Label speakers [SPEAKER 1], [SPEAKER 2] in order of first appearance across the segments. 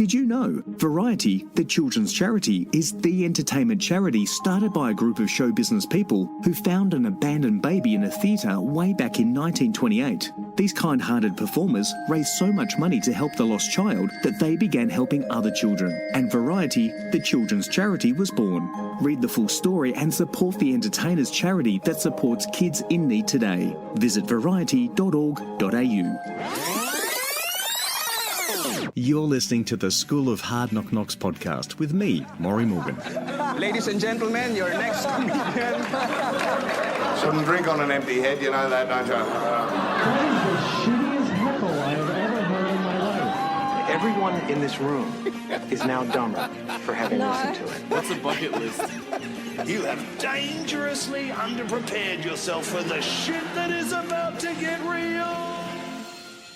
[SPEAKER 1] Did you know Variety, the children's charity, is the entertainment charity started by a group of show business people who found an abandoned baby in a theatre way back in 1928. These kind-hearted performers raised so much money to help the lost child that they began helping other children, and Variety, the children's charity, was born. Read the full story and support the entertainers charity that supports kids in need today. Visit variety.org.au. You're listening to the School of Hard Knock Knocks podcast with me, Maury Morgan.
[SPEAKER 2] Ladies and gentlemen, your next comedian.
[SPEAKER 3] Shouldn't drink on an empty head, you know that, don't you?
[SPEAKER 4] That is the shittiest heckle I have ever heard in my life.
[SPEAKER 5] Everyone in this room is now dumber for having listened to it.
[SPEAKER 6] What's a bucket list?
[SPEAKER 7] You have dangerously underprepared yourself for the shit that is about to get real.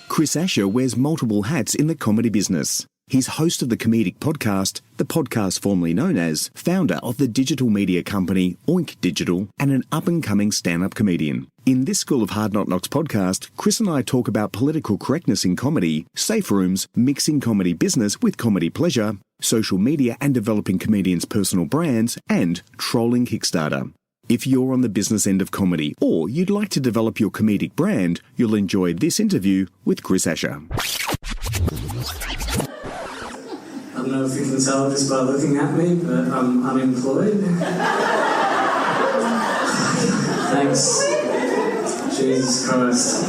[SPEAKER 1] Chris Asher wears multiple hats in the comedy business. He's host of the Comedic podcast, the podcast formerly known as, founder of the digital media company Oink Digital, and an up-and-coming stand-up comedian. In this School of Hard Knock Knocks podcast, Chris and I talk about political correctness in comedy, safe rooms, mixing comedy business with comedy pleasure, social media and developing comedians' personal brands, and trolling Kickstarter. If you're on the business end of comedy or you'd like to develop your comedic brand, you'll enjoy this interview with Chris Asher.
[SPEAKER 8] I don't know if you can tell just by looking at me, but I'm unemployed. Thanks. Jesus Christ.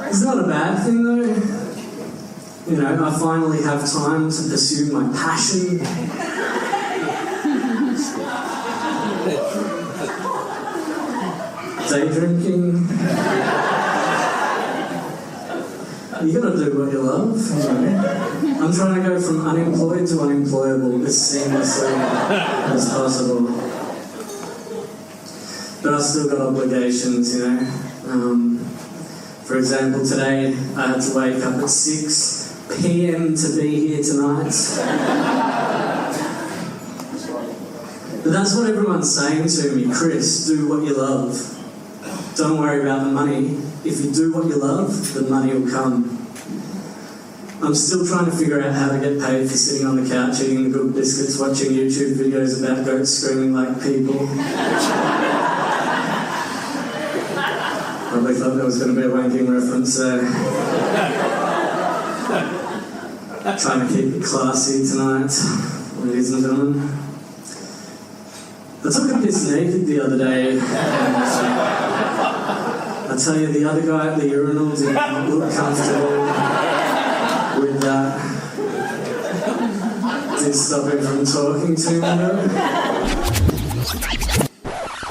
[SPEAKER 8] It's not a bad thing though. You know, I finally have time to pursue my passion. Day drinking. You gotta do what you love, you know. I'm trying to go from unemployed to unemployable as seamlessly as possible. But I've still got obligations, you know. For example, today I had to wake up at 6 p.m. to be here tonight. But that's what everyone's saying to me. Chris, do what you love. Don't worry about the money. If you do what you love, the money will come. I'm still trying to figure out how to get paid for sitting on the couch eating the good biscuits, watching YouTube videos about goats screaming like people. Probably thought there was going to be a wanking reference there. Trying to keep it classy tonight, ladies and gentlemen. I took a piss naked the other day, and I tell you, the other guy at the urinal did not look comfortable with that. Did stop him from talking to me though.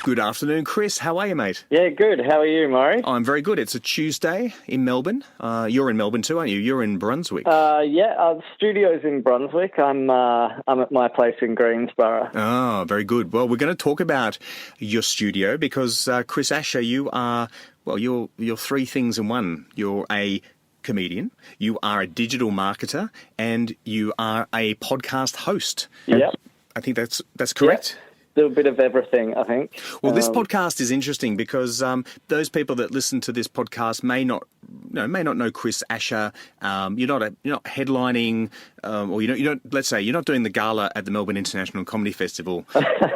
[SPEAKER 1] Good afternoon, Chris. How are you, mate?
[SPEAKER 5] Yeah, good. How are you, Maury?
[SPEAKER 1] I'm very good. It's a Tuesday in Melbourne. You're in Melbourne too, aren't you? You're in Brunswick.
[SPEAKER 5] The studio's in Brunswick. I'm at my place in Greensborough.
[SPEAKER 1] Oh, very good. Well, we're going to talk about your studio because, Chris Asher, you are, well, you're three things in one. You're a comedian, you are a digital marketer, and you are a podcast host.
[SPEAKER 5] Yeah.
[SPEAKER 1] I think that's correct.
[SPEAKER 5] Yep. Do a bit of everything, I think.
[SPEAKER 1] Well, this podcast is interesting because those people that listen to this podcast may not know Chris Asher. You're not headlining, or you don't. Let's say you're not doing the gala at the Melbourne International Comedy Festival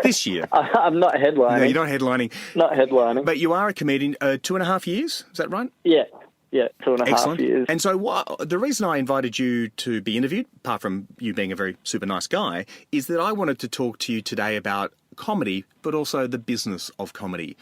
[SPEAKER 1] this year.
[SPEAKER 5] I'm not headlining.
[SPEAKER 1] No, you're not headlining.
[SPEAKER 5] Not headlining.
[SPEAKER 1] But you are a comedian. 2.5 years, is that right?
[SPEAKER 5] Yeah. Yeah, 2.5 years.
[SPEAKER 1] And so the reason I invited you to be interviewed, apart from you being a very super nice guy, is that I wanted to talk to you today about comedy, but also the business of comedy,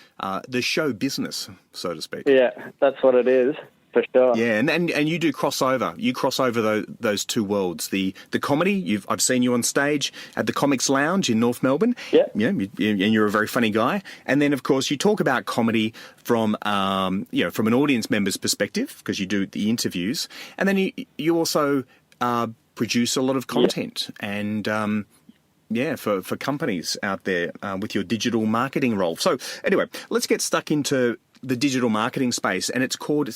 [SPEAKER 1] the show business, so to speak.
[SPEAKER 5] Yeah, that's what it is, for sure.
[SPEAKER 1] Yeah, and you do crossover. You cross over those two worlds. The comedy, I've seen you on stage at the Comics Lounge in North Melbourne.
[SPEAKER 5] Yeah.
[SPEAKER 1] Yeah, and you're a very funny guy. And then, of course, you talk about comedy from an audience member's perspective, because you do the interviews. And then you also produce a lot of content and for companies out there with your digital marketing role. So anyway, let's get stuck into the digital marketing space, and it's called,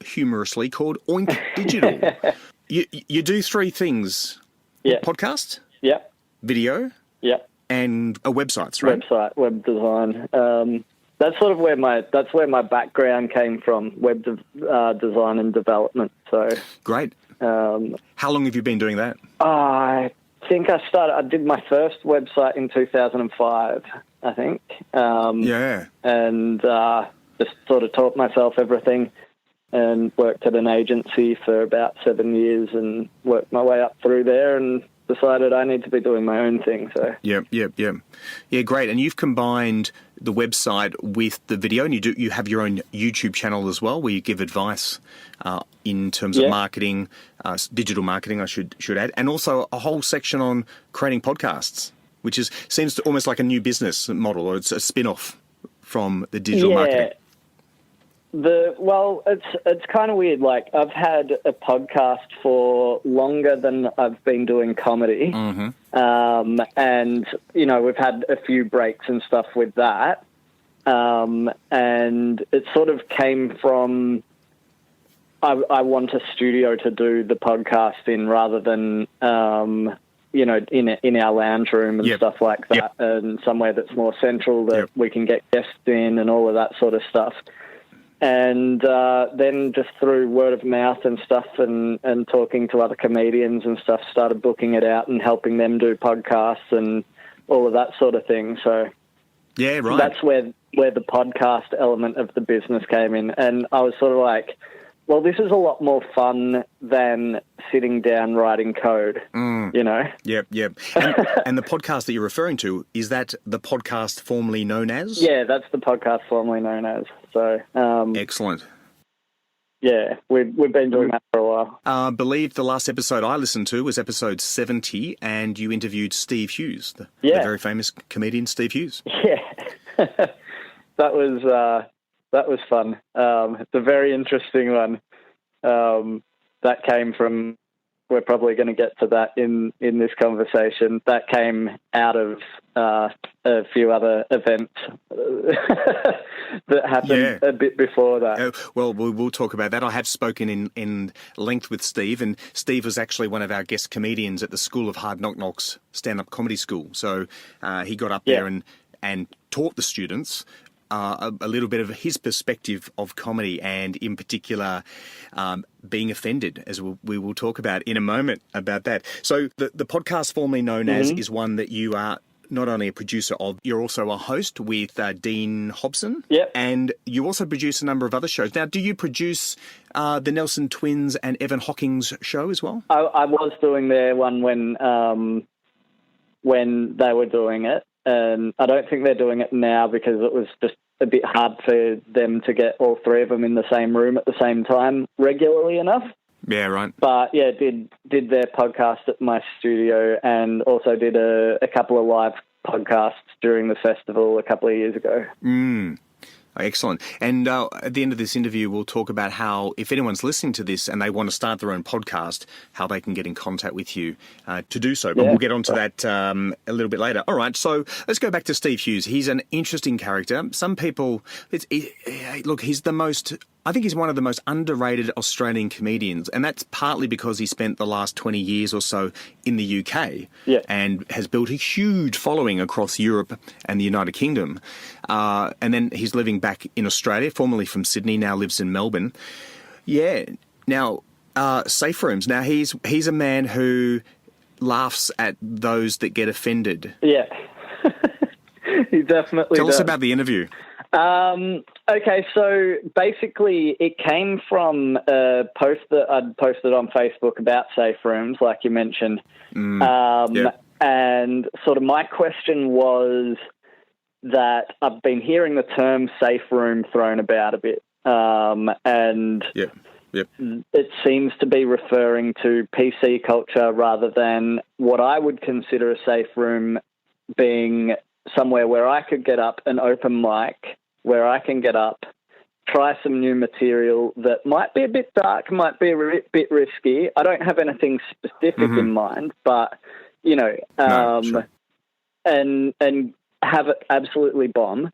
[SPEAKER 1] humorously called Oink Digital. You do three things.
[SPEAKER 5] Yeah.
[SPEAKER 1] Podcast.
[SPEAKER 5] Yeah.
[SPEAKER 1] Video.
[SPEAKER 5] Yeah.
[SPEAKER 1] And websites, right?
[SPEAKER 5] Website, web design. That's sort of where my background came from, web design and development. So
[SPEAKER 1] great. How long have you been doing that?
[SPEAKER 5] I think I did my first website in 2005, I think. And just sort of taught myself everything and worked at an agency for about 7 years and worked my way up through there and decided I need to be doing my own thing. So
[SPEAKER 1] Yeah, great. And you've combined the website with the video, and you have your own YouTube channel as well, where you give advice in terms of marketing, digital marketing, I should add, and also a whole section on creating podcasts, which seems to almost like a new business model, or it's a spin-off from the digital marketing.
[SPEAKER 5] It's kind of weird. Like, I've had a podcast for longer than I've been doing comedy. And, we've had a few breaks and stuff with that. And it sort of came from, I want a studio to do the podcast in rather than, in our lounge room and stuff like that, and somewhere that's more central that we can get guests in and all of that sort of stuff. And then just through word of mouth and stuff and talking to other comedians and stuff, started booking it out and helping them do podcasts and all of that sort of thing. So that's where the podcast element of the business came in. And I was sort of like, well, this is a lot more fun than sitting down writing code,
[SPEAKER 1] Yep. And the podcast that you're referring to, is that the podcast formerly known as?
[SPEAKER 5] Yeah, that's the podcast formerly known as. So
[SPEAKER 1] excellent.
[SPEAKER 5] Yeah, we've been doing that for a while.
[SPEAKER 1] I believe the last episode I listened to was episode 70, and you interviewed Steve Hughes, the very famous comedian Steve Hughes.
[SPEAKER 5] Yeah, that was fun. It's a very interesting one. That came from, we're probably going to get to that in this conversation, that came out of a few other events that happened a bit before that.
[SPEAKER 1] Well, we'll talk about that. I have spoken in length with Steve, and Steve was actually one of our guest comedians at the School of Hard Knock Knocks stand-up comedy school. So he got up there and taught the students a little bit of his perspective of comedy, and in particular being offended, as we will talk about in a moment about that. So the podcast formerly known as is one that you are not only a producer of, you're also a host with Dean Hobson.
[SPEAKER 5] Yep.
[SPEAKER 1] And you also produce a number of other shows. Now, do you produce the Nelson Twins and Evan Hocking's show as well?
[SPEAKER 5] I was doing their one when they were doing it. And I don't think they're doing it now because it was just a bit hard for them to get all three of them in the same room at the same time regularly enough.
[SPEAKER 1] Yeah, right.
[SPEAKER 5] But yeah, did their podcast at my studio, and also did a couple of live podcasts during the festival a couple of years ago.
[SPEAKER 1] Excellent. And at the end of this interview, we'll talk about how, if anyone's listening to this and they want to start their own podcast, how they can get in contact with you to do so. But we'll get onto that a little bit later. All right, so let's go back to Steve Hughes. He's an interesting character. Some people, look, I think he's one of the most underrated Australian comedians, and that's partly because he spent the last 20 years or so in the UK and has built a huge following across Europe and the United Kingdom. And then he's living back in Australia, formerly from Sydney, now lives in Melbourne. Yeah. Now, safe rooms. Now, he's a man who laughs at those that get offended.
[SPEAKER 5] Yeah. He definitely
[SPEAKER 1] Tell
[SPEAKER 5] does.
[SPEAKER 1] us about the interview.
[SPEAKER 5] Okay, so basically it came from a post that I'd posted on Facebook about safe rooms, like you mentioned. And sort of my question was that I've been hearing the term safe room thrown about a bit. And it seems to be referring to PC culture rather than what I would consider a safe room being somewhere where I could get up an open mic, where I can get up, try some new material that might be a bit dark, might be a bit risky. I don't have anything specific in mind, but, sure. and have it absolutely bomb,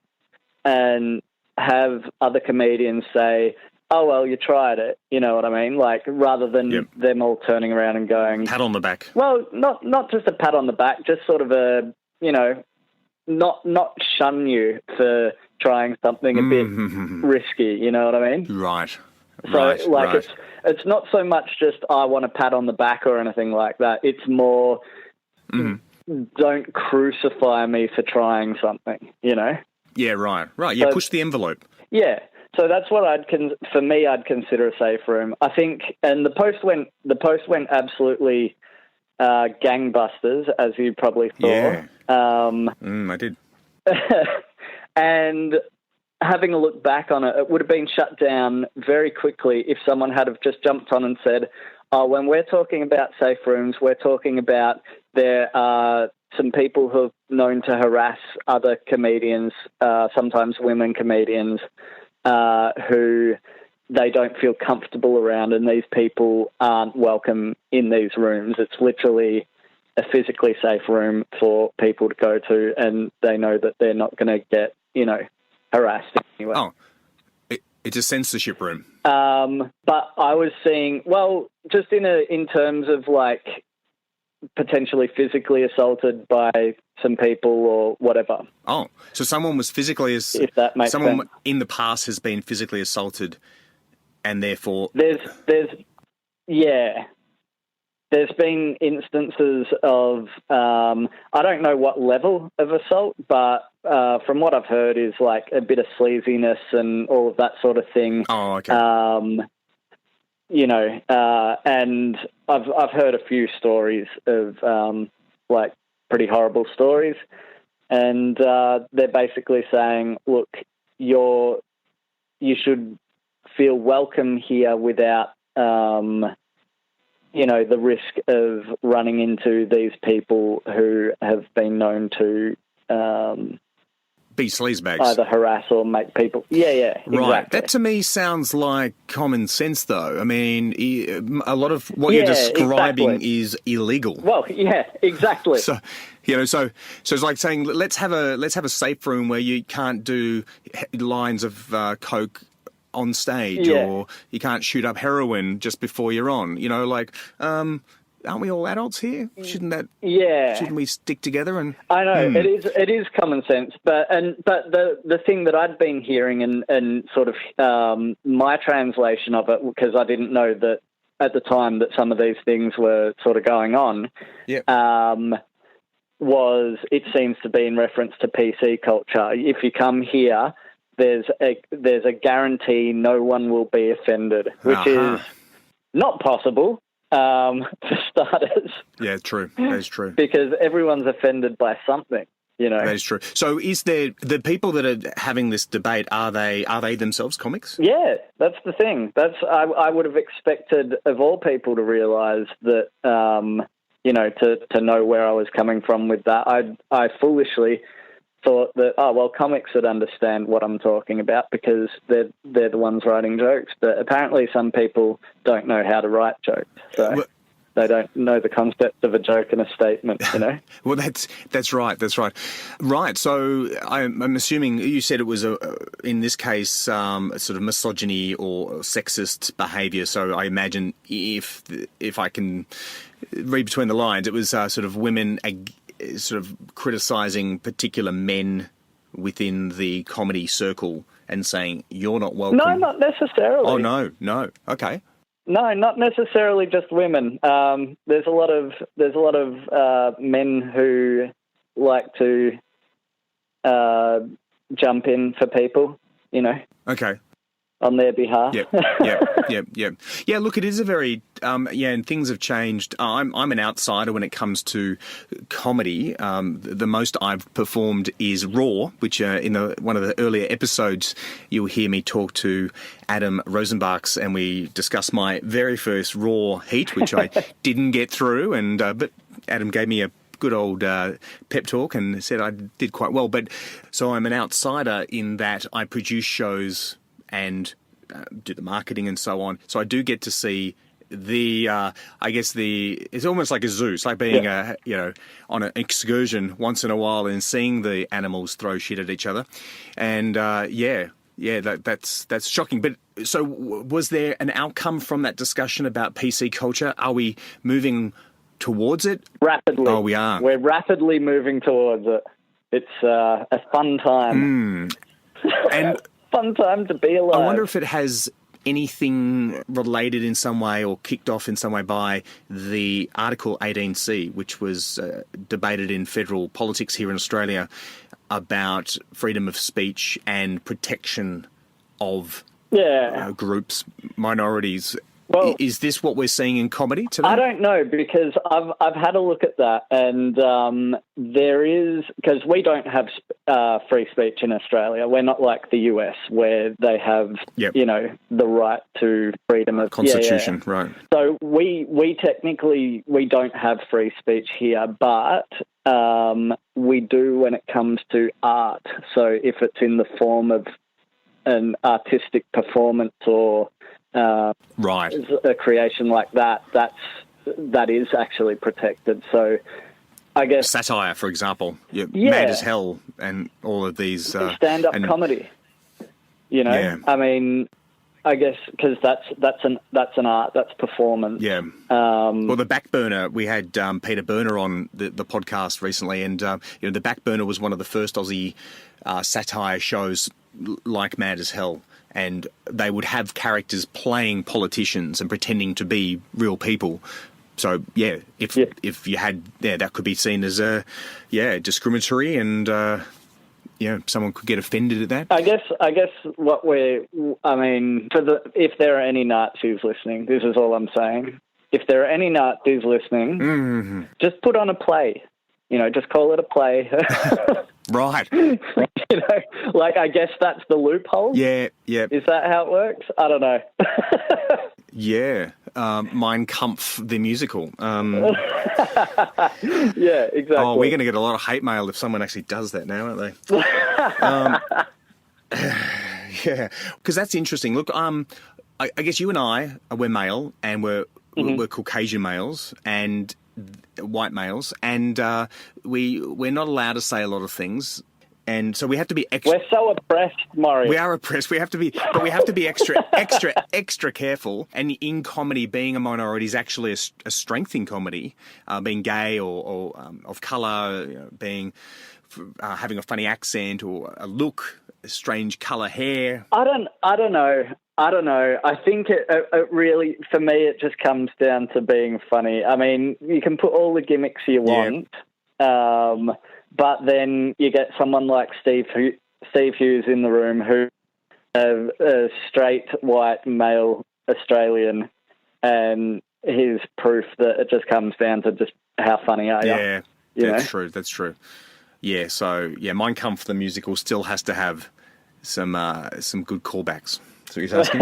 [SPEAKER 5] and have other comedians say, oh, well, you tried it, you know what I mean? Like, rather than them all turning around and going...
[SPEAKER 1] Pat on the back.
[SPEAKER 5] Well, not just a pat on the back, just sort of a, not shun you for trying something a bit risky, you know what I mean?
[SPEAKER 1] Right.
[SPEAKER 5] So, it's not so much just I want a pat on the back or anything like that. It's more, don't crucify me for trying something, you know?
[SPEAKER 1] Yeah, right. Yeah, push the envelope.
[SPEAKER 5] Yeah. So that's what I'd consider a safe room. I think, and the post went absolutely gangbusters, as you probably saw.
[SPEAKER 1] Yeah. I did.
[SPEAKER 5] And having a look back on it, it would have been shut down very quickly if someone had have just jumped on and said, "Oh, when we're talking about safe rooms, we're talking about there are some people who are known to harass other comedians, sometimes women comedians, who they don't feel comfortable around, and these people aren't welcome in these rooms. It's literally a physically safe room for people to go to, and they know that they're not going to get, harassed anyway."
[SPEAKER 1] Oh, it's a censorship room.
[SPEAKER 5] But I was seeing, just in terms of like potentially physically assaulted by some people or whatever.
[SPEAKER 1] Oh, so someone was physically
[SPEAKER 5] if that makes
[SPEAKER 1] someone
[SPEAKER 5] sense.
[SPEAKER 1] In the past has been physically assaulted, and therefore
[SPEAKER 5] there's been instances of I don't know what level of assault, but from what I've heard is like a bit of sleaziness and all of that sort of thing.
[SPEAKER 1] Oh, okay.
[SPEAKER 5] And I've heard a few stories of like pretty horrible stories, and they're basically saying, look, you should feel welcome here without the risk of running into these people who have been known to
[SPEAKER 1] be sleazebags,
[SPEAKER 5] either harass or make people. Yeah,
[SPEAKER 1] right.
[SPEAKER 5] Exactly.
[SPEAKER 1] That to me sounds like common sense, though. I mean, a lot of what you're describing is illegal.
[SPEAKER 5] Well, yeah, exactly.
[SPEAKER 1] So, so it's like saying let's have a safe room where you can't do lines of coke on stage, or you can't shoot up heroin just before you're on. Aren't we all adults here? Shouldn't we stick together? And
[SPEAKER 5] I know it is common sense, but the thing that I'd been hearing and sort of my translation of it, because I didn't know that at the time that some of these things were sort of going on, was it seems to be in reference to PC culture. If you come here, there's a guarantee no one will be offended, which is not possible. For starters. Yeah,
[SPEAKER 1] true. That is true.
[SPEAKER 5] Because everyone's offended by something,
[SPEAKER 1] That is true. So is there the people that are having this debate, are they themselves comics?
[SPEAKER 5] Yeah, that's the thing. I would have expected of all people to realise that, to know where I was coming from with that. I foolishly thought that, comics would understand what I'm talking about because they're the ones writing jokes. But apparently some people don't know how to write jokes, so they don't know the concept of a joke and a statement,
[SPEAKER 1] Well, that's right. Right, so I'm assuming you said it was, in this case, sort of misogyny or sexist behaviour, so I imagine if I can read between the lines, it was sort of women sort of criticising particular men within the comedy circle and saying you're not welcome.
[SPEAKER 5] No, not necessarily.
[SPEAKER 1] Oh no. Okay.
[SPEAKER 5] No, not necessarily just women. There's a lot of men who like to jump in for people,
[SPEAKER 1] Okay.
[SPEAKER 5] on their behalf.
[SPEAKER 1] Yep. Yeah, look, it is a very, and things have changed. I'm an outsider when it comes to comedy. The most I've performed is Raw, which in one of the earlier episodes, you'll hear me talk to Adam Rosenbachs, and we discuss my very first Raw heat, which I didn't get through, and but Adam gave me a good old pep talk and said I did quite well. But so I'm an outsider in that I produce shows and do the marketing and so on. So I do get to see it's almost like a zoo. It's like being on an excursion once in a while and seeing the animals throw shit at each other. And that's shocking. But so was there an outcome from that discussion about PC culture? Are we moving towards it?
[SPEAKER 5] Rapidly.
[SPEAKER 1] Oh, we are.
[SPEAKER 5] We're rapidly moving towards it. It's a fun time.
[SPEAKER 1] And
[SPEAKER 5] fun time to be alive.
[SPEAKER 1] I wonder if it has anything related in some way or kicked off in some way by the Article 18C, which was debated in federal politics here in Australia about freedom of speech and protection of groups, minorities.
[SPEAKER 5] Well,
[SPEAKER 1] is this what we're seeing in comedy today?
[SPEAKER 5] I don't know, because I've had a look at that, and there is, because we don't have free speech in Australia. We're not like the US, where they have the right to freedom of
[SPEAKER 1] Constitution, right?
[SPEAKER 5] So we technically we don't have free speech here, but we do when it comes to art. So if it's in the form of an artistic performance or
[SPEAKER 1] right,
[SPEAKER 5] a creation like that is actually protected. So I guess
[SPEAKER 1] satire, for example, Mad as Hell, and all of these
[SPEAKER 5] stand-up comedy. I mean, I guess because that's an art, that's performance.
[SPEAKER 1] Yeah. Well, the Back Burner, we had Peter Burner on the podcast recently, and the Back Burner was one of the first Aussie satire shows like Mad as Hell. And they would have characters playing politicians and pretending to be real people. So, if you had, that could be seen as discriminatory, and someone could get offended at that.
[SPEAKER 5] I guess if there are any Nazis listening, this is all I'm saying. If there are any Nazis listening, just put on a play. Just call it a play.
[SPEAKER 1] Right.
[SPEAKER 5] I guess that's the loophole.
[SPEAKER 1] Yeah.
[SPEAKER 5] Is that how it works? I don't know.
[SPEAKER 1] Yeah. Mein Kampf, the musical.
[SPEAKER 5] Yeah, exactly.
[SPEAKER 1] Oh, we're going to get a lot of hate mail if someone actually does that now, aren't they? Yeah. Because that's interesting. Look, I guess you and I, we're male, and we're Caucasian males, and white males, and we're not allowed to say a lot of things, and so we have to be extra.
[SPEAKER 5] We're so oppressed, Maury.
[SPEAKER 1] We are oppressed. We have to be extra careful. And in comedy, being a minority is actually a strength in comedy. Being gay or of colour, being having a funny accent or a look, a strange colour hair. I don't know. I think it really, for me, it just comes down to being funny. I mean, you can put all the gimmicks you want, but then you get someone like Steve Hughes in the room, who a straight white male Australian, and he's proof that it just comes down to just how funny are you? Yeah, true. That's true. Yeah, so Mein Kampf, the musical, still has to have some good callbacks. That's what you're asking?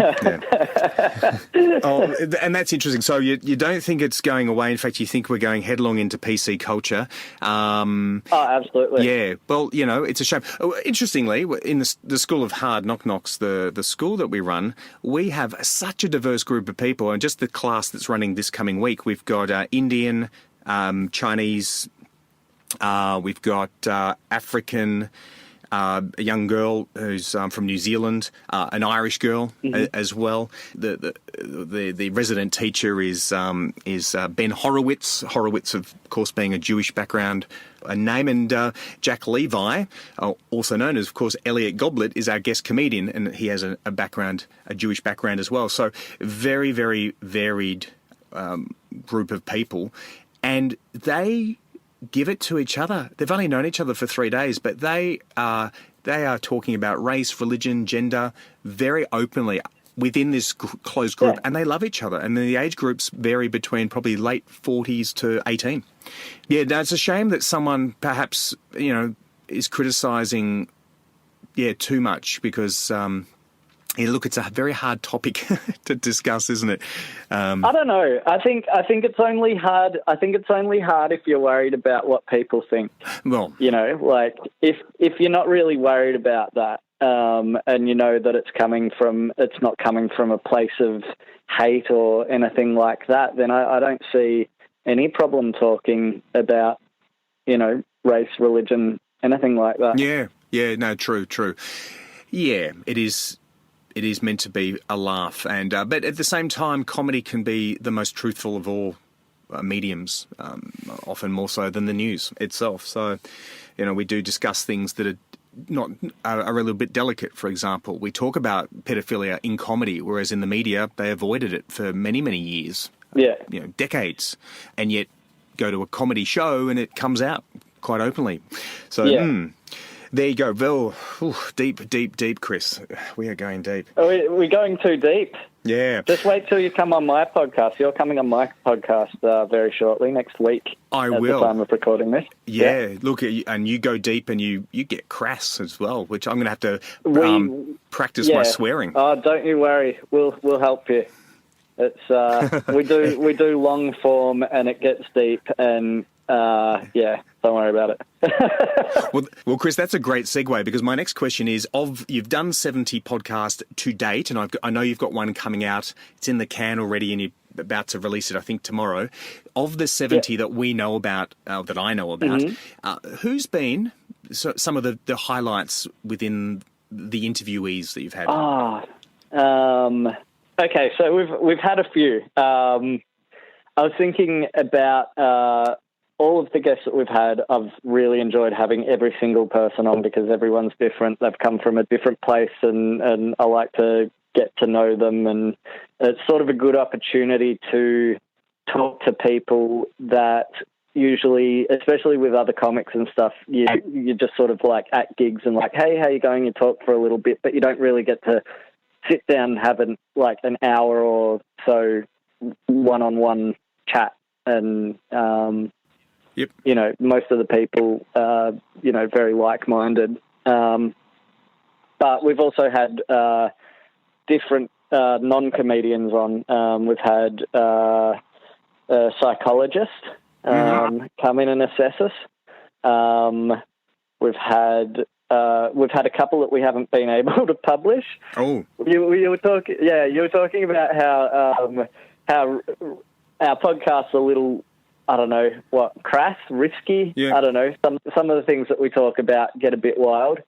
[SPEAKER 1] Yeah. And that's interesting. So you don't think it's going away. In fact, you think we're going headlong into PC culture.
[SPEAKER 5] Absolutely.
[SPEAKER 1] Yeah. Well, it's a shame. Interestingly, in the School of Hard Knocks, the school that we run, we have such a diverse group of people. And just the class that's running this coming week, we've got Indian, Chinese, we've got African, a young girl who's from New Zealand, an Irish girl as well. The resident teacher is Ben Horowitz. Horowitz, of course, being a Jewish background name, and Jack Levi, also known as, of course, Elliot Goblet, is our guest comedian, and he has a Jewish background as well. So very, very varied group of people, and they give it to each other. They've only known each other for 3 days, but they are talking about race, religion, gender very openly within this closed group, and they love each other. And the age groups vary between probably late 40s to 18. Yeah, now it's a shame that someone perhaps, is criticising, too much, because look, it's a very hard topic to discuss, isn't it?
[SPEAKER 5] I don't know. I think it's only hard. I think it's only hard if you're worried about what people think.
[SPEAKER 1] Well,
[SPEAKER 5] if you're not really worried about that, and you know that it's not coming from a place of hate or anything like that, then I don't see any problem talking about, race, religion, anything like that.
[SPEAKER 1] Yeah. No, true. Yeah, it is. It is meant to be a laugh, and but at the same time, comedy can be the most truthful of all mediums, often more so than the news itself. So, we do discuss things that are not are a little bit delicate. For example, we talk about pedophilia in comedy, whereas in the media they avoided it for many, many years.
[SPEAKER 5] Yeah.
[SPEAKER 1] Decades, and yet go to a comedy show and it comes out quite openly. So there you go. Well, deep, Chris. We are going deep.
[SPEAKER 5] We're going too deep.
[SPEAKER 1] Yeah.
[SPEAKER 5] Just wait till you come on my podcast. You're coming on my podcast very shortly, next week.
[SPEAKER 1] I will.
[SPEAKER 5] At the time of recording this.
[SPEAKER 1] Yeah. Look, and you go deep and you get crass as well, which I'm going to have to practice my swearing.
[SPEAKER 5] Oh, don't you worry. We'll help you. It's we do long form and it gets deep and don't worry about it.
[SPEAKER 1] well, Chris, that's a great segue because my next question is: you've done 70 podcasts to date, and I know you've got one coming out. It's in the can already, and you're about to release it, I think, tomorrow. Of the 70 that we know about, that I know about, who's been some of the highlights within the interviewees that you've had?
[SPEAKER 5] Okay, so we've had a few. I was thinking about all of the guests that we've had. I've really enjoyed having every single person on because everyone's different. They've come from a different place, and I like to get to know them. And it's sort of a good opportunity to talk to people that usually, especially with other comics and stuff, you just sort of like at gigs and like, hey, how you going? You talk for a little bit, but you don't really get to sit down and have an hour or so one-on-one chat. And, most of the people, very like-minded. But we've also had different non-comedians on. We've had a psychologist come in and assess us. We've had a couple that we haven't been able to publish.
[SPEAKER 1] Oh,
[SPEAKER 5] you were talking. Yeah, you were talking about how our podcast's a little, I don't know what, crass, risky.
[SPEAKER 1] Yeah.
[SPEAKER 5] I don't know. Some of the things that we talk about get a bit wild.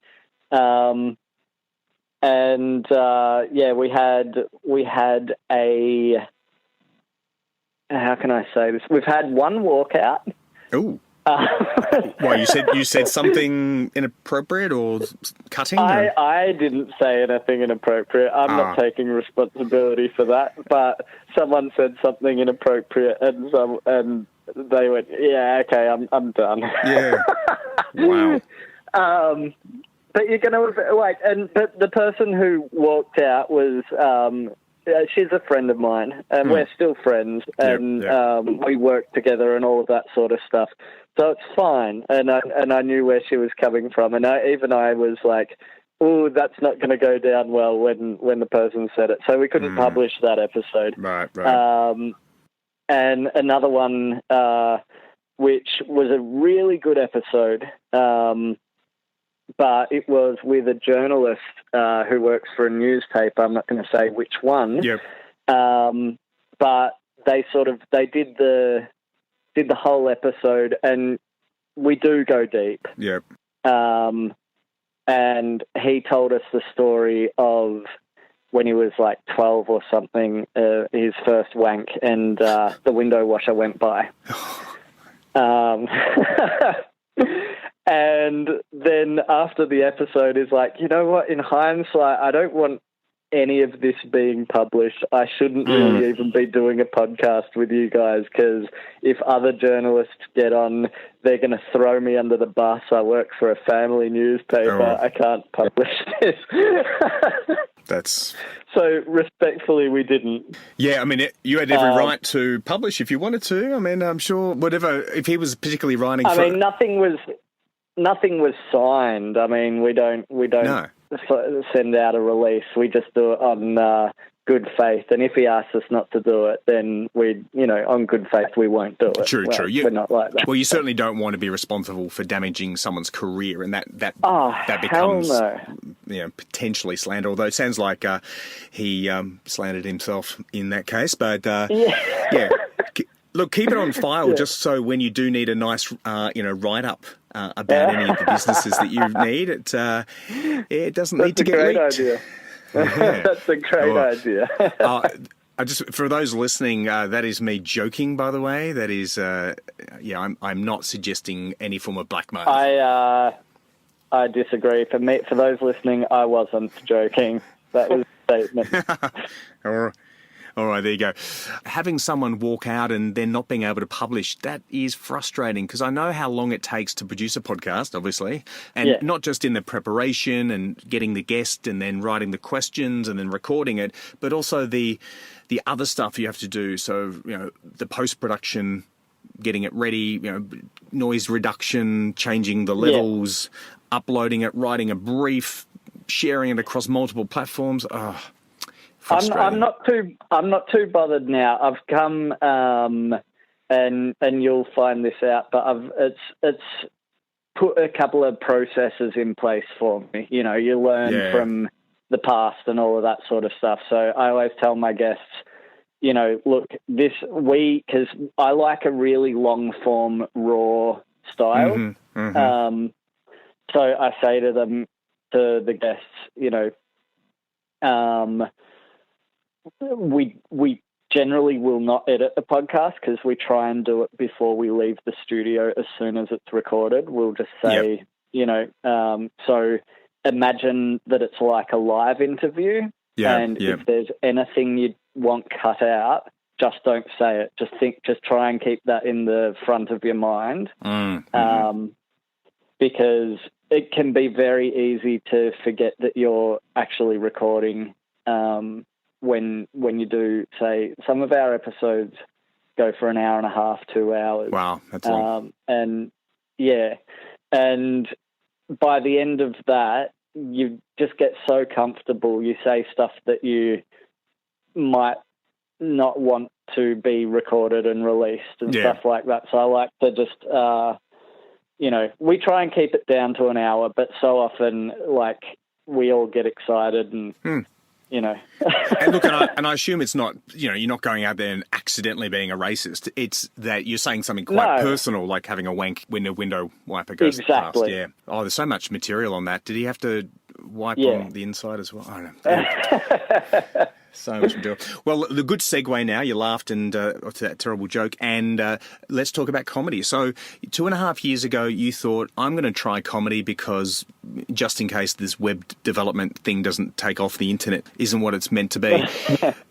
[SPEAKER 5] We had a. How can I say this? We've had one walkout.
[SPEAKER 1] Oh. Why, you said something inappropriate or cutting?
[SPEAKER 5] I didn't say anything inappropriate. I'm not taking responsibility for that. But someone said something inappropriate, and they went, "Yeah, okay, I'm done."
[SPEAKER 1] Yeah. Wow.
[SPEAKER 5] But you're gonna but the person who walked out was. She's a friend of mine, and we're still friends, and we work together and all of that sort of stuff. So it's fine, and I knew where she was coming from, and I was like, "Oh, that's not going to go down well" when the person said it. So we couldn't publish that episode.
[SPEAKER 1] Right.
[SPEAKER 5] And another one, which was a really good episode. But it was with a journalist who works for a newspaper. I'm not going to say which one.
[SPEAKER 1] Yep.
[SPEAKER 5] But they did the whole episode, and we do go deep.
[SPEAKER 1] Yep.
[SPEAKER 5] And he told us the story of when he was like 12 or something, his first wank, and the window washer went by. And then after the episode is like, you know what, in hindsight, I don't want any of this being published. I shouldn't really even be doing a podcast with you guys because if other journalists get on, they're going to throw me under the bus. I work for a family newspaper. I can't publish this.
[SPEAKER 1] That's...
[SPEAKER 5] So respectfully, we didn't.
[SPEAKER 1] Yeah, I mean, you had every right to publish if you wanted to. I mean, I'm sure whatever, if he was particularly writing
[SPEAKER 5] I mean, nothing was signed. I mean, we don't send out a release. We just do it on good faith. And if he asks us not to do it, then on good faith, we won't do it.
[SPEAKER 1] True.
[SPEAKER 5] We're not like that.
[SPEAKER 1] Well, you certainly don't want to be responsible for damaging someone's career, and that becomes potentially slander. Although it sounds like he slandered himself in that case. But yeah. Look, keep it on file just so when you do need a nice, write-up about any of the businesses that you need, it doesn't need to get leaked.
[SPEAKER 5] Idea. That's a great idea.
[SPEAKER 1] For those listening, that is me joking, by the way. That is, I'm not suggesting any form of blackmail.
[SPEAKER 5] I disagree. For those listening, I wasn't joking. That was a statement.
[SPEAKER 1] All right, there you go. Having someone walk out and then not being able to publish, that is frustrating because I know how long it takes to produce a podcast, obviously, and not just in the preparation and getting the guest and then writing the questions and then recording it, but also the other stuff you have to do. So, the post-production, getting it ready, noise reduction, changing the levels, uploading it, writing a brief, sharing it across multiple platforms.
[SPEAKER 5] I'm not too bothered now. I've come, and you'll find this out, but it's put a couple of processes in place for me. You learn from the past and all of that sort of stuff. So I always tell my guests, look, because I like a really long form raw style. So I say to the guests, we generally will not edit the podcast because we try and do it before we leave the studio as soon as it's recorded. We'll just say, so imagine that it's like a live interview. If there's anything you want cut out, just don't say it. Just try and keep that in the front of your mind. Because it can be very easy to forget that you're actually recording, when you do, say, some of our episodes go for an hour and a half, 2 hours.
[SPEAKER 1] Wow, that's long.
[SPEAKER 5] And by the end of that, you just get so comfortable. You say stuff that you might not want to be recorded and released and stuff like that. So I like to just, we try and keep it down to an hour, but so often, we all get excited and...
[SPEAKER 1] And look, and I assume it's not, you're not going out there and accidentally being a racist. It's that you're saying something quite personal, like having a wank when a window wiper goes past. Yeah. Oh, there's so much material on that. Did he have to wipe on the inside as well? I don't know. So much material. Well, the good segue now, you laughed to that terrible joke, and let's talk about comedy. So 2.5 years ago, you thought, I'm going to try comedy because just in case this web development thing doesn't take off, the internet isn't what it's meant to be.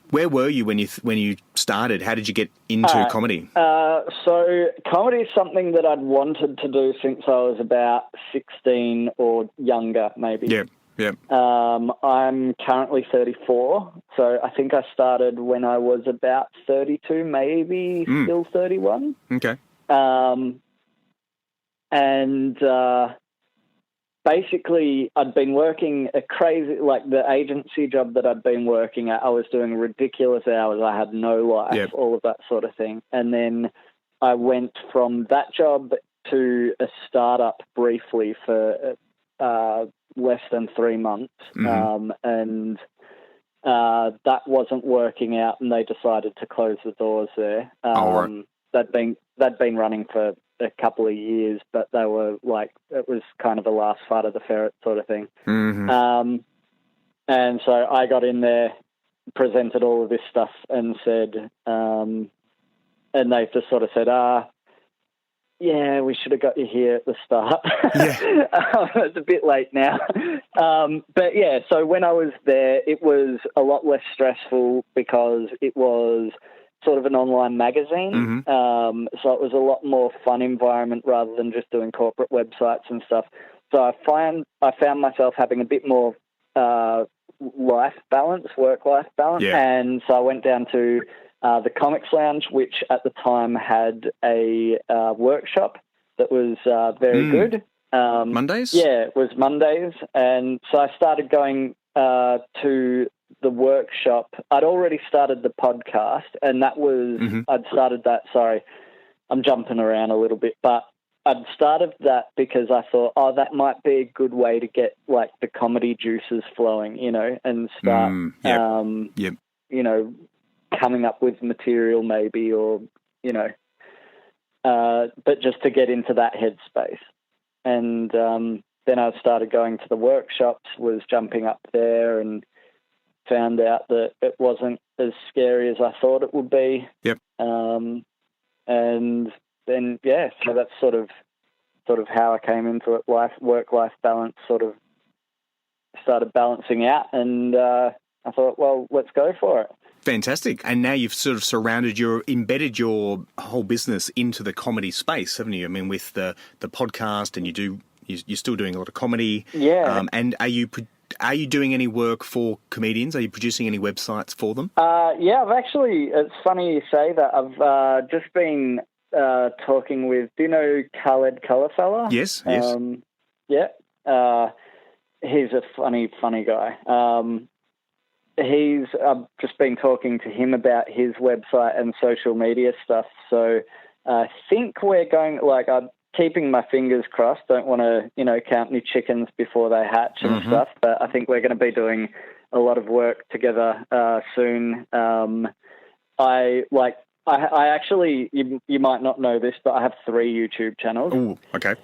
[SPEAKER 1] Where were you when you started? How did you get into comedy?
[SPEAKER 5] So comedy is something that I'd wanted to do since I was about 16 or younger, maybe.
[SPEAKER 1] Yeah.
[SPEAKER 5] I'm currently 34, so I think I started when I was about 32, maybe still 31.
[SPEAKER 1] Okay.
[SPEAKER 5] Basically, I'd been working the agency job that I'd been working at, I was doing ridiculous hours. I had no life, all of that sort of thing. And then I went from that job to a startup briefly for less than 3 months, and that wasn't working out, and they decided to close the doors there. They'd been running for a couple of years, but they were it was kind of the last fight of the ferret sort of thing. And so I got in there, presented all of this stuff, and said, and they just sort of said, yeah, we should have got you here at the start. It's a bit late now. But yeah, so when I was there, it was a lot less stressful because it was sort of an online magazine. So it was a lot more fun environment rather than just doing corporate websites and stuff. So I found myself having a bit more work-life balance. And so I went down to the Comics Lounge, which at the time had a workshop that was very good.
[SPEAKER 1] Mondays?
[SPEAKER 5] Yeah, it was Mondays. And so I started going to the workshop. I'd already started the podcast, and that was, I'd started that, sorry, I'm jumping around a little bit, but I'd started that because I thought, that might be a good way to get the comedy juices flowing, and start, coming up with material maybe, or, but just to get into that headspace. And then I started going to the workshops, was jumping up there, and found out that it wasn't as scary as I thought it would be. And then, so that's sort of sort of how I came into it. Work-life balance sort of started balancing out, and I thought, well, let's go for it.
[SPEAKER 1] Fantastic. And now you've sort of embedded your whole business into the comedy space, haven't you? I mean, with the podcast, and you're still doing a lot of comedy.
[SPEAKER 5] Yeah.
[SPEAKER 1] And are you doing any work for comedians? Are you producing any websites for them?
[SPEAKER 5] Yeah, I've actually, it's funny you say that. I've just been talking with, do you know Khaled Colorfella?
[SPEAKER 1] Yes.
[SPEAKER 5] Yeah. He's a funny guy. I've just been talking to him about his website and social media stuff. So I think we're going, I'm keeping my fingers crossed. Don't want to, count any chickens before they hatch and stuff. But I think we're going to be doing a lot of work together soon. I actually, you might not know this, but I have 3 YouTube channels.
[SPEAKER 1] Oh, okay.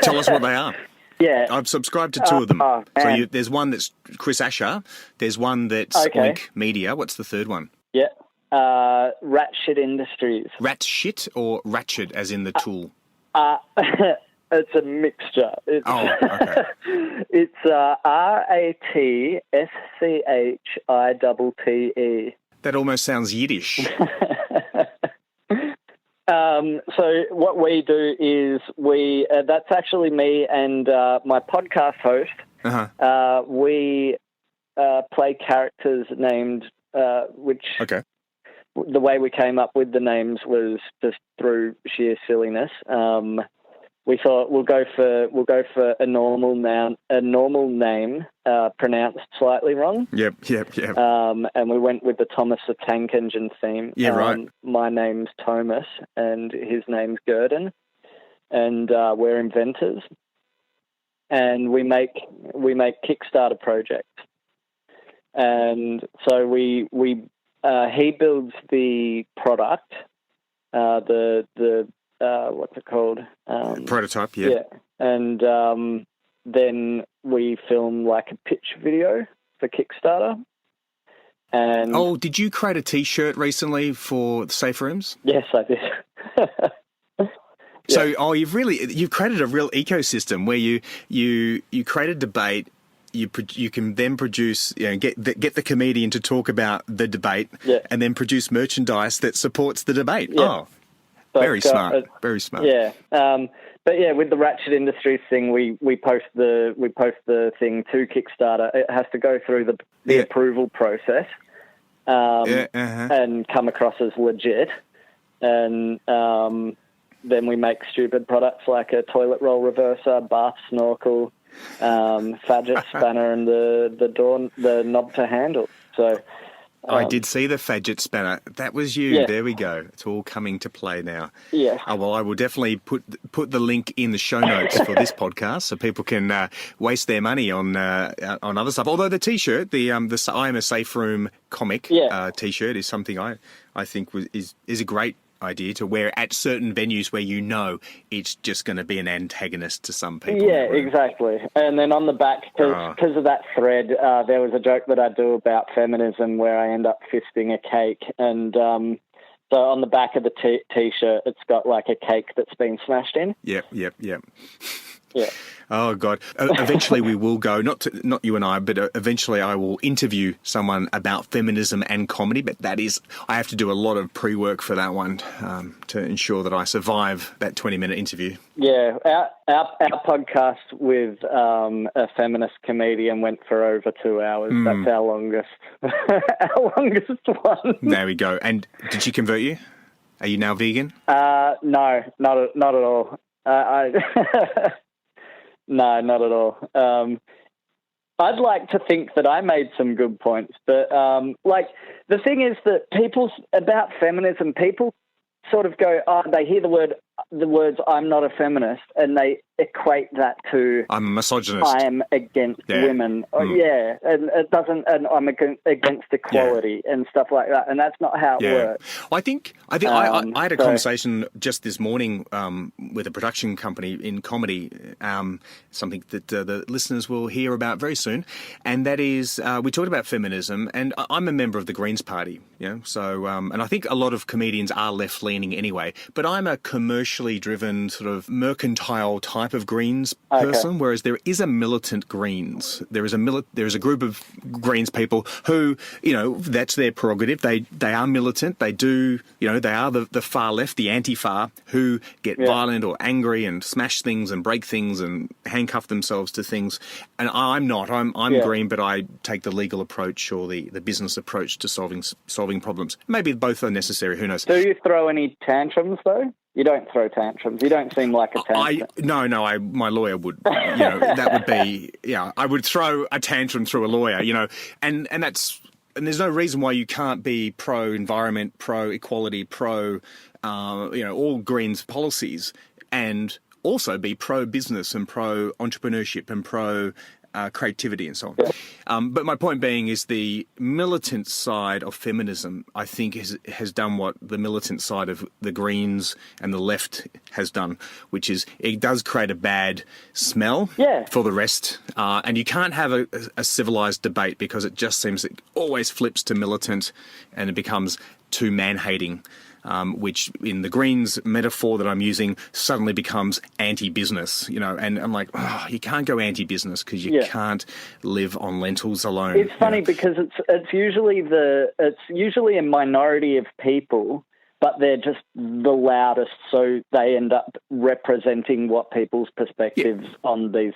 [SPEAKER 1] Tell us what they are.
[SPEAKER 5] Yeah.
[SPEAKER 1] I've subscribed to 2 of them. So there's one that's Chris Asher. There's one that's Oink Media. What's the third one?
[SPEAKER 5] Yeah. Rat Shit Industries.
[SPEAKER 1] Rat Shit or Ratchet as in the tool?
[SPEAKER 5] It's a mixture.
[SPEAKER 1] Okay.
[SPEAKER 5] It's RATSCHITTE.
[SPEAKER 1] That almost sounds Yiddish.
[SPEAKER 5] So what we do is that's actually me and my podcast host. We play characters named, which the way we came up with the names was just through sheer silliness. We thought we'll go for a normal name pronounced slightly wrong.
[SPEAKER 1] Yep.
[SPEAKER 5] And we went with the Thomas the Tank Engine theme.
[SPEAKER 1] Yeah, right.
[SPEAKER 5] My name's Thomas, and his name's Gurdon, and we're inventors, and we make Kickstarter projects, and so he builds the product, what's it called?
[SPEAKER 1] Prototype, yeah.
[SPEAKER 5] Yeah, and then we film like a pitch video for Kickstarter. And
[SPEAKER 1] did you create a T-shirt recently for Safe Rooms?
[SPEAKER 5] Yes, I did.
[SPEAKER 1] So, you've created a real ecosystem where you create a debate. You can then produce, get the comedian to talk about the debate, and then produce merchandise that supports the debate.
[SPEAKER 5] Yeah.
[SPEAKER 1] Very smart. Very smart.
[SPEAKER 5] Yeah. But yeah, with the Ratchet Industries thing, we post the thing to Kickstarter. It has to go through the approval process, and come across as legit. And then we make stupid products like a toilet roll reverser, bath snorkel, fadget spanner, and the knob to handle. So.
[SPEAKER 1] I did see the fadget spanner. That was you. Yeah. There we go. It's all coming to play now.
[SPEAKER 5] Yeah.
[SPEAKER 1] Oh, well, I will definitely put the link in the show notes for this podcast so people can waste their money on other stuff. Although the T-shirt, the I Am a Safe Room comic T-shirt is something I think is a great idea to wear at certain venues where it's just going to be an antagonist to some people.
[SPEAKER 5] Yeah, exactly. And then on the back, because of that thread, there was a joke that I do about feminism where I end up fisting a cake. And so on the back of the T-shirt, it's got like a cake that's been smashed in.
[SPEAKER 1] Yep.
[SPEAKER 5] Yeah.
[SPEAKER 1] Oh, God. Eventually we will go, not you and I, but eventually I will interview someone about feminism and comedy, but I have to do a lot of pre-work for that one to ensure that I survive that 20-minute interview.
[SPEAKER 5] Yeah, our podcast with a feminist comedian went for over 2 hours. That's our longest one.
[SPEAKER 1] There we go. And did she convert you? Are you now vegan?
[SPEAKER 5] No, not at all. No, not at all. I'd like to think that I made some good points, but the thing is that about feminism, people sort of go, they hear the words "I'm not a feminist," and they equate that to
[SPEAKER 6] I'm a misogynist.
[SPEAKER 5] I am against women. Yeah, and it doesn't. And I'm against equality and stuff like that. And that's not how it works.
[SPEAKER 6] I think I had a conversation just this morning with a production company in comedy, something that the listeners will hear about very soon, and that is we talked about feminism, and I'm a member of the Greens Party, so and I think a lot of comedians are left leaning anyway, but I'm a commercially driven sort of mercantile type of Greens person, whereas there is a militant Greens. There is a group of Greens people who, that's their prerogative. They are militant. They do, they are the far left, the anti-far, who get violent or angry and smash things and break things and handcuff themselves to things. And I'm not. I'm Green, but I take the legal approach or the business approach to solving problems. Maybe both are necessary. Who knows?
[SPEAKER 5] Do you throw any tantrums though? You don't throw tantrums. You don't seem like a tantrum.
[SPEAKER 6] My lawyer would. That would be. I would throw a tantrum through a lawyer. And that's. And there's no reason why you can't be pro-environment, pro-equality, all Greens policies, and also be pro-business and pro-entrepreneurship and pro-creativity and so on. Yeah. But my point being is the militant side of feminism, I think, has done what the militant side of the Greens and the left has done, which is it does create a bad smell for the rest. And you can't have a civilised debate because it just seems it always flips to militant and it becomes too man-hating. Which in the Greens metaphor that I'm using suddenly becomes anti-business, and I'm like, you can't go anti-business because you can't live on lentils alone.
[SPEAKER 5] It's funny because it's usually a minority of people, but they're just the loudest, so they end up representing what people's perspectives on these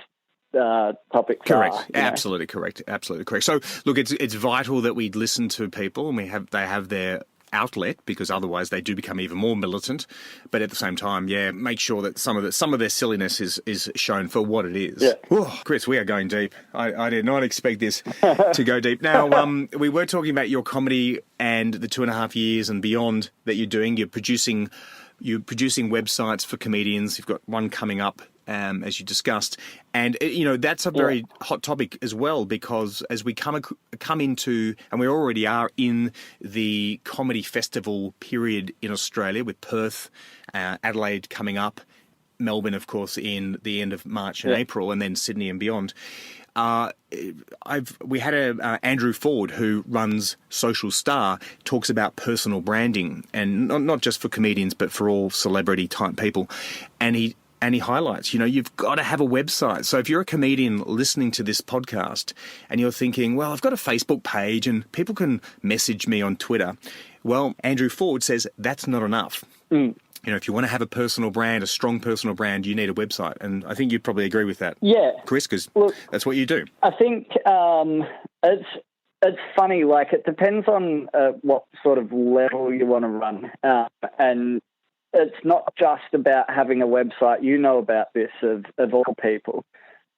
[SPEAKER 5] topics
[SPEAKER 6] correct.
[SPEAKER 5] are.
[SPEAKER 6] Absolutely correct. Absolutely correct. So look, it's vital that we listen to people and they have their outlet, because otherwise they do become even more militant. But at the same time, make sure that some of their silliness is shown for what it is. Yeah. Whew, Chris, we are going deep. I did not expect this to go deep. Now, we were talking about your comedy and the 2.5 years and beyond that you're doing. You're producing websites for comedians. You've got one coming up, as you discussed. And, that's a very hot topic as well, because as we come into, and we already are in the comedy festival period in Australia with Perth, Adelaide coming up, Melbourne, of course, in the end of March and April, and then Sydney and beyond. We had Andrew Ford, who runs Social Star, talks about personal branding, and not just for comedians, but for all celebrity type people. And he highlights, you've got to have a website. So if you're a comedian listening to this podcast and you're thinking, well, I've got a Facebook page and people can message me on Twitter. Well, Andrew Ford says that's not enough. If you want to have a personal brand, a strong personal brand, you need a website. And I think you'd probably agree with that. Yeah. Chris, because that's what you do.
[SPEAKER 5] I think it's funny, like it depends on what sort of level you want to run. And it's not just about having a website. You know about this of all people.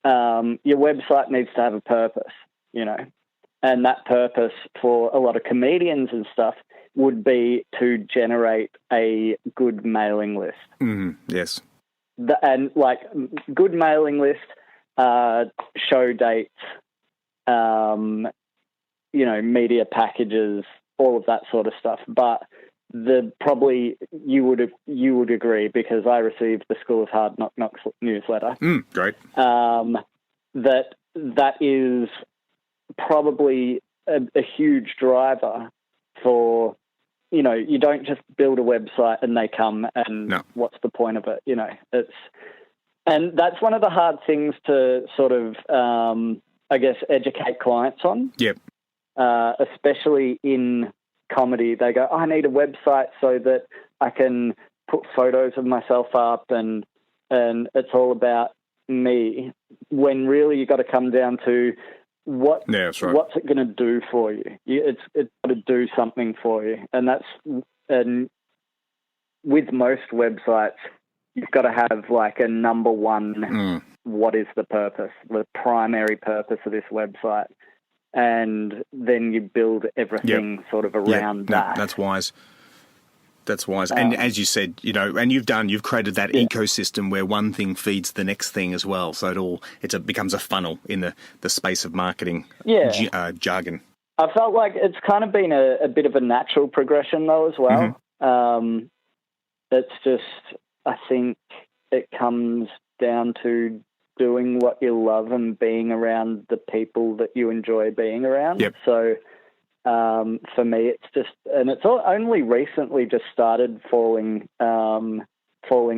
[SPEAKER 5] Your website needs to have a purpose, and that purpose for a lot of comedians and stuff would be to generate a good mailing list.
[SPEAKER 6] Yes.
[SPEAKER 5] And good mailing list, show dates, media packages, all of that sort of stuff. But you would agree, because I received the School of Hard Knocks newsletter.
[SPEAKER 6] Great.
[SPEAKER 5] That is probably a huge driver for, you don't just build a website and they come and what's the point of it? And that's one of the hard things to sort of, educate clients on.
[SPEAKER 6] Yep.
[SPEAKER 5] Especially in comedy. They go, I need a website so that I can put photos of myself up and it's all about me, when really you got to come down to what's it going to do for you. It's got to do something for you. And with most websites, you've got to have like a number one, what is the purpose, the primary purpose of this website? And then you build everything sort of around that.
[SPEAKER 6] That's wise. That's wise. And as you said, and you've created that ecosystem where one thing feeds the next thing as well. So it becomes a funnel in the space of marketing jargon.
[SPEAKER 5] I felt like it's kind of been a bit of a natural progression though as well.
[SPEAKER 6] Mm-hmm.
[SPEAKER 5] It's just, I think it comes down to doing what you love and being around the people that you enjoy being around.
[SPEAKER 6] Yep.
[SPEAKER 5] So for me, it's just, and it's only recently just started falling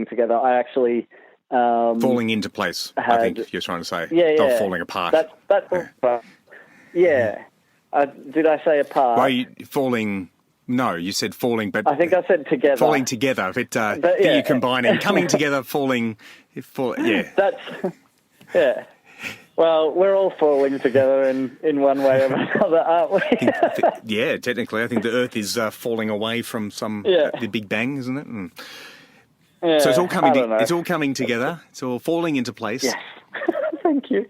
[SPEAKER 5] together. I actually
[SPEAKER 6] falling into place. I think you're trying to say, not falling apart.
[SPEAKER 5] Did I say apart?
[SPEAKER 6] Well, falling. No, you said falling, but
[SPEAKER 5] I think I said together.
[SPEAKER 6] Falling together. But you're combining, coming together, falling.
[SPEAKER 5] That's Well, we're all falling together in one way or another, aren't we?
[SPEAKER 6] Technically, I think the Earth is falling away from the Big Bang, isn't it? So it's all coming. It's all coming together. It's all falling into place.
[SPEAKER 5] Yes. Thank you.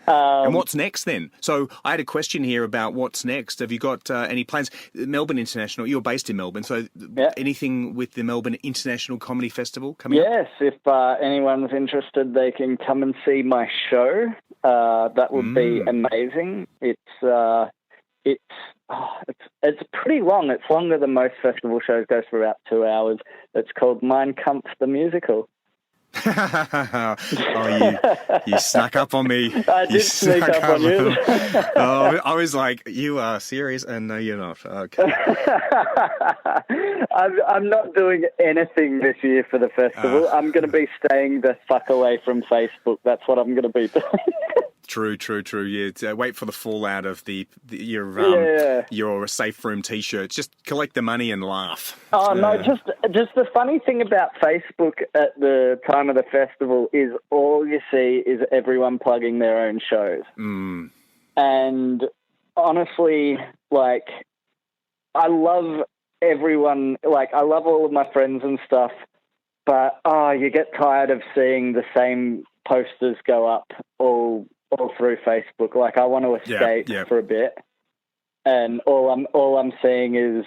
[SPEAKER 6] And what's next then? So I had a question here about what's next. Have you got any plans? Melbourne International, you're based in Melbourne, so anything with the Melbourne International Comedy Festival coming up?
[SPEAKER 5] Yes, if anyone's interested, they can come and see my show. That would be amazing. It's pretty long. It's longer than most festival shows. It goes for about 2 hours. It's called Mein Kampf the Musical.
[SPEAKER 6] You snuck up on me.
[SPEAKER 5] I did sneak up on you.
[SPEAKER 6] I was like, you are serious, and no, you're not. Okay.
[SPEAKER 5] I'm not doing anything this year for the festival. I'm going to be staying the fuck away from Facebook. That's what I'm going to be doing.
[SPEAKER 6] True. Yeah, wait for the fallout of your safe room T-shirts. Just collect the money and laugh.
[SPEAKER 5] Oh no! Just the funny thing about Facebook at the time of the festival is all you see is everyone plugging their own shows. And honestly, like, I love everyone. Like, I love all of my friends and stuff. But you get tired of seeing the same posters go up all through Facebook. Like, I want to escape for a bit, and all I'm seeing is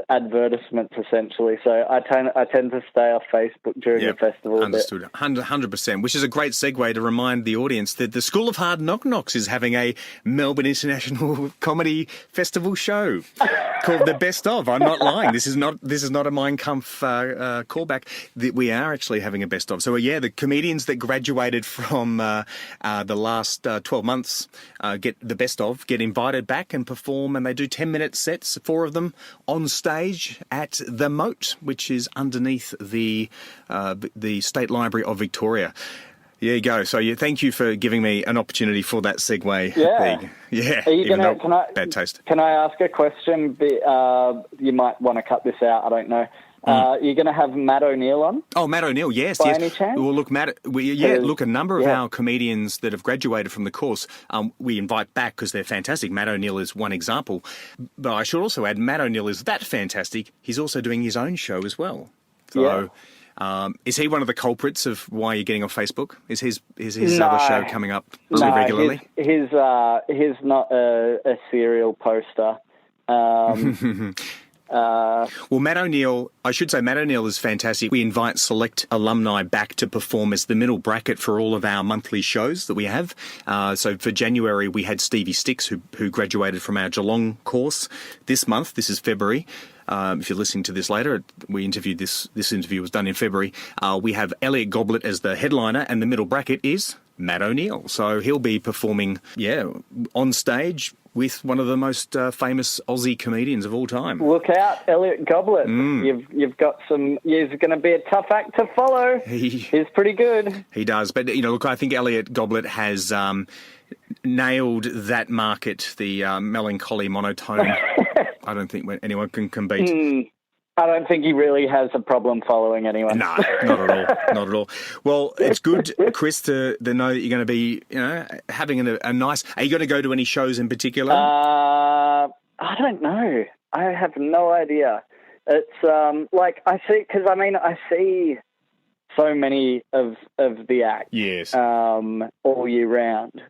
[SPEAKER 5] advertisements essentially. So I tend to stay off Facebook during the festival.
[SPEAKER 6] Understood, 100%. Which is a great segue to remind the audience that the School of Hard Knock Knocks is having a Melbourne International Comedy Festival show called The Best Of. I'm not lying. This is not a Mein Kampf callback. We are actually having a best of. So the comedians that graduated from the last 12 months get the best of, get invited back and perform, and they do 10-minute sets, 4 of them, on stage at the Moat, which is underneath the State Library of Victoria. There you go. So thank you for giving me an opportunity for that segue.
[SPEAKER 5] Yeah. Are you
[SPEAKER 6] bad taste.
[SPEAKER 5] Can I ask a question? You might want to cut this out. I don't know. You're going to have Matt O'Neill on? Oh, Matt O'Neill, yes. By any chance?
[SPEAKER 6] Well, look, Matt, a number of our comedians that have graduated from the course, we invite back because they're fantastic. Matt O'Neill is one example. But I should also add, Matt O'Neill is that fantastic. He's also doing his own show as well. So, is he one of the culprits of why you're getting on Facebook? Is his other show coming up regularly?
[SPEAKER 5] He's not a serial poster.
[SPEAKER 6] Well, Matt O'Neill is fantastic. We invite select alumni back to perform as the middle bracket for all of our monthly shows that we have. So for January, we had Stevie Sticks, who graduated from our Geelong course this month. This is February. If you're listening to this later, we interviewed this interview was done in February. We have Elliot Goblet as the headliner, and the middle bracket is Matt O'Neill. So he'll be performing, on stage with one of the most famous Aussie comedians of all time.
[SPEAKER 5] Look out, Elliot Goblet. You've got some... He's going to be a tough act to follow. He's pretty good.
[SPEAKER 6] He does. But, look, I think Elliot Goblet has nailed that market, the melancholy monotone. I don't think anyone can beat.
[SPEAKER 5] I don't think he really has a problem following anyone.
[SPEAKER 6] No, not at all. Well, it's good, Chris, to know that you're going to be, having a nice... Are you going to go to any shows in particular?
[SPEAKER 5] I don't know. I have no idea. It's I see so many of the acts.
[SPEAKER 6] Yes.
[SPEAKER 5] All year round.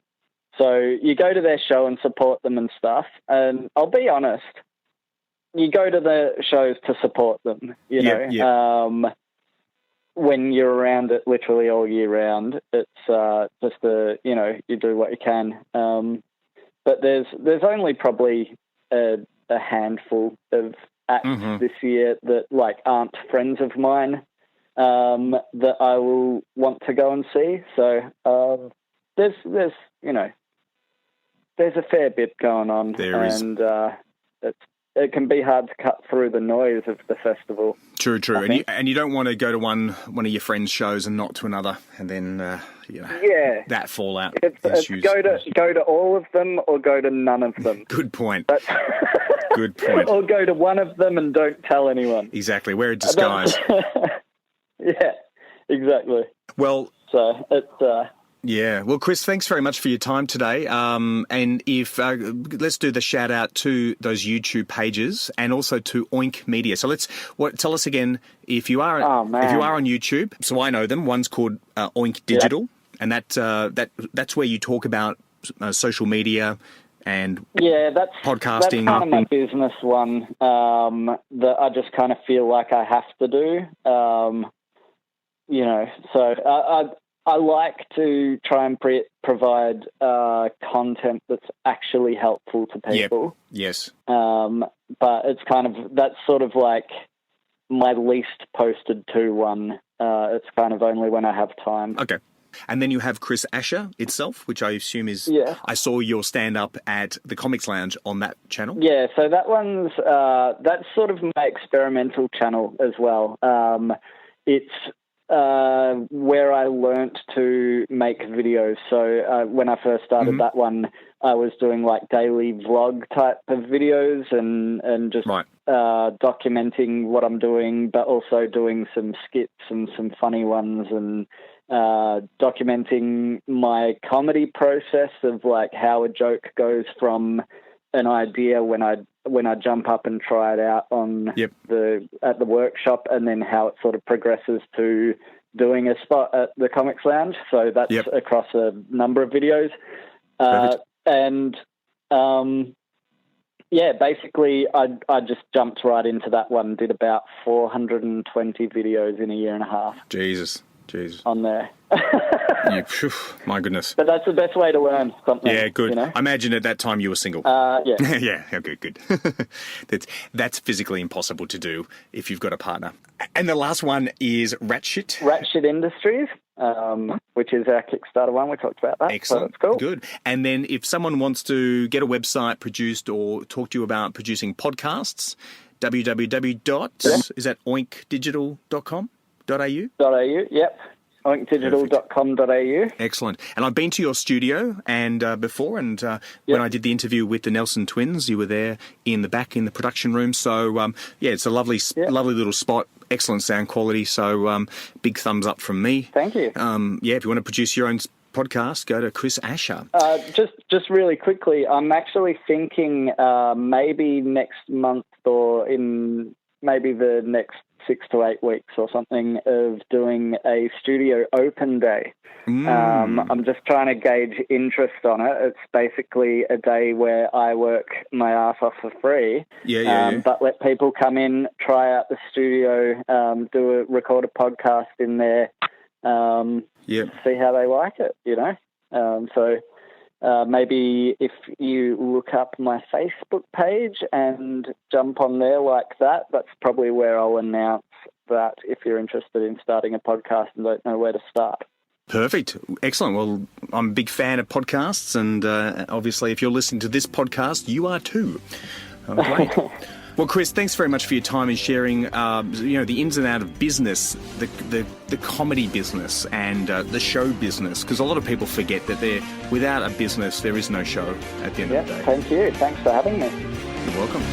[SPEAKER 5] So you go to their show and support them and stuff. And I'll be honest, you go to the shows to support them, you know.
[SPEAKER 6] Yeah.
[SPEAKER 5] When you're around it literally all year round, it's just you do what you can. But there's only probably a handful of acts this year that like aren't friends of mine that I will want to go and see. So there's a fair bit going on, and it can be hard to cut through the noise of the festival.
[SPEAKER 6] True. And you don't want to go to one of your friends' shows and not to another, and then that fallout.
[SPEAKER 5] It's go to all of them or go to none of them.
[SPEAKER 6] Good point. Good point.
[SPEAKER 5] Or go to one of them and don't tell anyone.
[SPEAKER 6] Exactly. Wear a disguise.
[SPEAKER 5] Yeah, exactly.
[SPEAKER 6] Well,
[SPEAKER 5] so it's.
[SPEAKER 6] Yeah. Well, Chris, thanks very much for your time today. And if let's do the shout out to those YouTube pages and also to Oink Media. So tell us again if you are on YouTube. So I know them. One's called Oink Digital, and that's where you talk about social media and
[SPEAKER 5] that's
[SPEAKER 6] podcasting.
[SPEAKER 5] That's kind of my business one that I just kind of feel like I have to do. So I like to try and provide content that's actually helpful to people.
[SPEAKER 6] Yep. Yes.
[SPEAKER 5] But it's that's sort of like my least posted to one. It's kind of only when I have time.
[SPEAKER 6] Okay. And then you have Chris Asher itself, which I assume is...
[SPEAKER 5] Yeah.
[SPEAKER 6] I saw your stand-up at the Comics Lounge on that channel.
[SPEAKER 5] Yeah, so that one's... that's sort of my experimental channel as well. It's... where I learnt to make videos. So when I first started that one, I was doing like daily vlog type of videos and just documenting what I'm doing, but also doing some skits and some funny ones and documenting my comedy process of like how a joke goes from an idea when I jump up and try it out on at the workshop, and then how it sort of progresses to doing a spot at the Comics Lounge. So that's across a number of videos. Basically I just jumped right into that one, did about 420 videos in a year and a half.
[SPEAKER 6] Jesus.
[SPEAKER 5] On there.
[SPEAKER 6] My goodness.
[SPEAKER 5] But that's the best way to learn something.
[SPEAKER 6] Yeah, good.
[SPEAKER 5] You know?
[SPEAKER 6] I imagine at that time you were single.
[SPEAKER 5] Yeah.
[SPEAKER 6] Yeah, okay, good. That's physically impossible to do if you've got a partner. And the last one is Ratshit.
[SPEAKER 5] Ratshit Industries, which is our Kickstarter one. We talked about that.
[SPEAKER 6] Excellent.
[SPEAKER 5] So that's cool.
[SPEAKER 6] Good. And then if someone wants to get a website produced or talk to you about producing podcasts, www. Is that oinkdigital.com? .au,
[SPEAKER 5] yep. oinkdigital.com.au.
[SPEAKER 6] Excellent. And I've been to your studio and before, and when I did the interview with the Nelson twins, you were there in the back in the production room. So it's a lovely little spot. Excellent sound quality. So big thumbs up from me.
[SPEAKER 5] Thank you.
[SPEAKER 6] If you want to produce your own podcast, go to Chris Asher.
[SPEAKER 5] Just really quickly, I'm actually thinking maybe next month or in maybe the next 6 to 8 weeks or something of doing a studio open day. I'm just trying to gauge interest on it. It's basically a day where I work my ass off for free, but let people come in, try out the studio, record a podcast in there, see how they like it, you know. Maybe if you look up my Facebook page and jump on there like that, that's probably where I'll announce that if you're interested in starting a podcast and don't know where to start.
[SPEAKER 6] Perfect. Excellent. Well, I'm a big fan of podcasts, and obviously if you're listening to this podcast, you are too. Great. Well, Chris, thanks very much for your time and sharing, the ins and outs of business, the comedy business and the show business, because a lot of people forget that without a business, there is no show at the end of the day.
[SPEAKER 5] Thank you. Thanks for having me.
[SPEAKER 6] You're welcome.